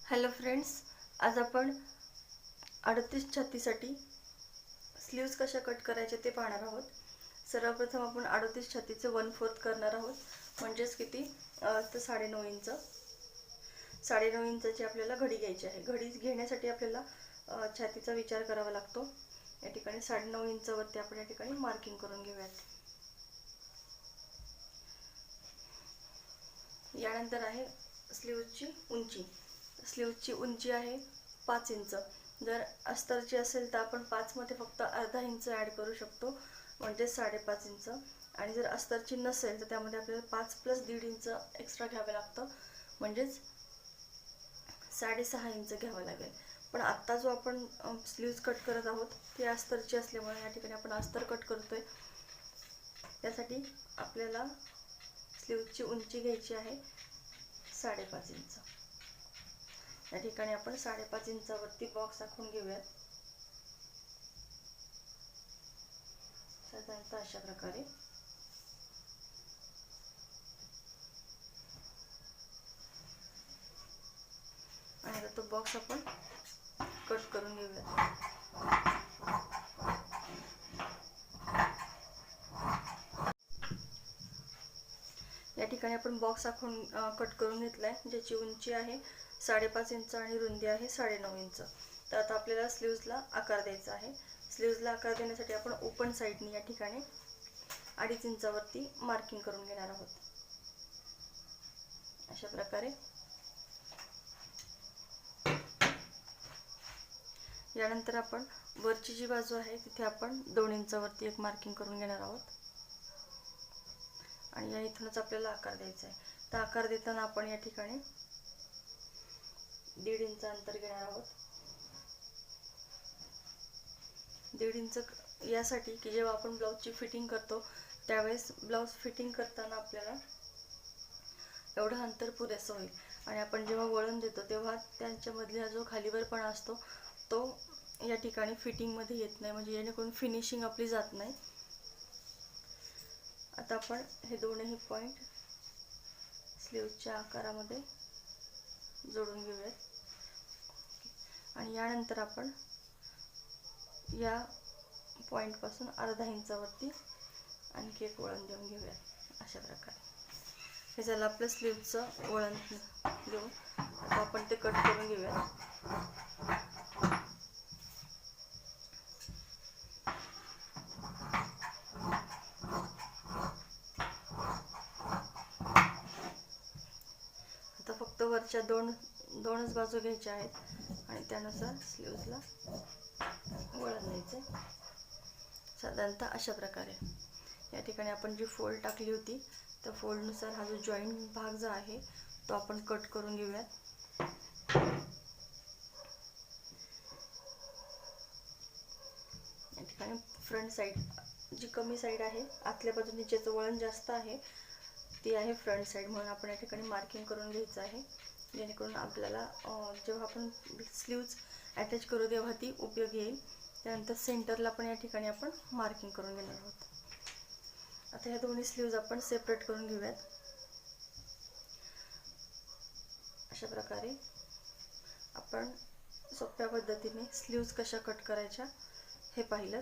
Hello friends, आज आपण 38 छातीसाठी sleeves कशा कट करायचे ते पाहणार आहोत. सर्वप्रथम आपण 38 छातीचे 1/4 करणार आहोत, म्हणजेच किती तर 9.5 इंच. 9.5 इंचाची आपल्याला घडी घ्यायची आहे. घडी घेण्यासाठी आपल्याला छातीचा विचार करावा लागतो. या ठिकाणी 9.5 इंचावरती आपण या ठिकाणी मार्किंग करून घेऊयात. यानंतर आहे स्लीव्सची उंची. स्लीव्सची उंची आहे 5 इंच. जर अस्तरची असेल तर आपण 5 मध्ये फक्त अर्धा इंच ॲड करू शकतो, म्हणजे 5.5 इंच. आणि जर अस्तरची नसेल तर त्यामध्ये आपल्याला 5 + 1.5 इंच एक्स्ट्रा घ्यावे लागतं, म्हणजेच 6.5 इंच घ्यावं लागेल. पण आत्ता जो आपण स्लीव्स कट करत आहोत ती अस्तरची असल्यामुळे या ठिकाणी आपण अस्तर कट करतोय. त्यासाठी आपल्याला स्लीव्सची उंची घ्यायची आहे 5.5 इंच. या ठिकाणी आपण 5.5 इंचावरती बॉक्स आखून घेऊयात. साधारणतः अशा प्रकारे. आणि आता तो बॉक्स आपण कट करून घेऊयात. या ठिकाणी आपण बॉक्स आखून कट करून घेतलाय, ज्याची उंची आहे 5.5 इंच आणि रुंदी आहे 9.5 इंच. तर आता आपल्याला स्लीव्सला आकार द्यायचा आहे. स्लीव्सला आकार देण्यासाठी आपण ओपन साईडनी या ठिकाणी 2.5 इंचावरती मार्किंग करून घेणार आहोत. अशा प्रकारे. यानंतर आपण वरची जी बाजू आहे तिथे आपण 2 इंचावरती एक मार्किंग करून घेणार आहोत. आणि या इथूनच आपल्याला आकार द्यायचा आहे. तर आकार देताना आपण या ठिकाणी 1.5 इंच अंतर घेणार आहोत. 1.5 इंच यासाठी की जेव्हा आपण ब्लाऊजची फिटिंग करतो त्यावेळेस ब्लाऊज फिटिंग करताना आपल्याला एवढं अंतर पुरेसं होईल. आणि आपण जेव्हा वळण देतो तेव्हा त्यांच्यामधला जो खालीवरपणा असतो तो या ठिकाणी फिटिंगमध्ये येत नाही, म्हणजे जेणेकरून फिनिशिंग आपली जात नाही. आता आपण हे दोन्ही पॉईंट स्लीव्सच्या आकारामध्ये जोडून घेऊयात. आणि यानंतर आपण या पॉईंटपासून अर्धा इंचावरती आणखी एक वळण देऊन घेऊयात. अशा प्रकारे. हे झालं आपलं स्लीव्सचं वळण देऊन. आता आपण ते कट करून घेऊयात. आता फक्त वरच्या दोनच बाजू घ्यायच्या आहेत आणि त्यानुसार स्लीव्सला वळण द्यायचं. साधारणतः अशा प्रकारे. या ठिकाणी आपण जी फोल्ड टाकली होती त्या फोल्डनुसार हा जो जॉईंट भाग जो आहे तो आपण कट करून घेऊयात. या ठिकाणी फ्रंट साईड जी कमी साईड आहे, आतल्या बाजूने ज्याचं वळण जास्त आहे ती आहे फ्रंट साईड, म्हणून आपण या ठिकाणी मार्किंग करून घ्यायचं आहे, जेणेकरून आपल्याला जेव्हा आपण स्लीव्स अटॅच करू तेव्हा ती उपयोगी येईल. त्यानंतर सेंटरला पण या ठिकाणी आपण मार्किंग करून घेणार आहोत. आता ह्या दोन्ही स्लीव्ज आपण सेपरेट करून घेऊयात. अशा प्रकारे आपण सोप्या पद्धतीने स्लीव्स कशा कट करायच्या हे पाहिलं.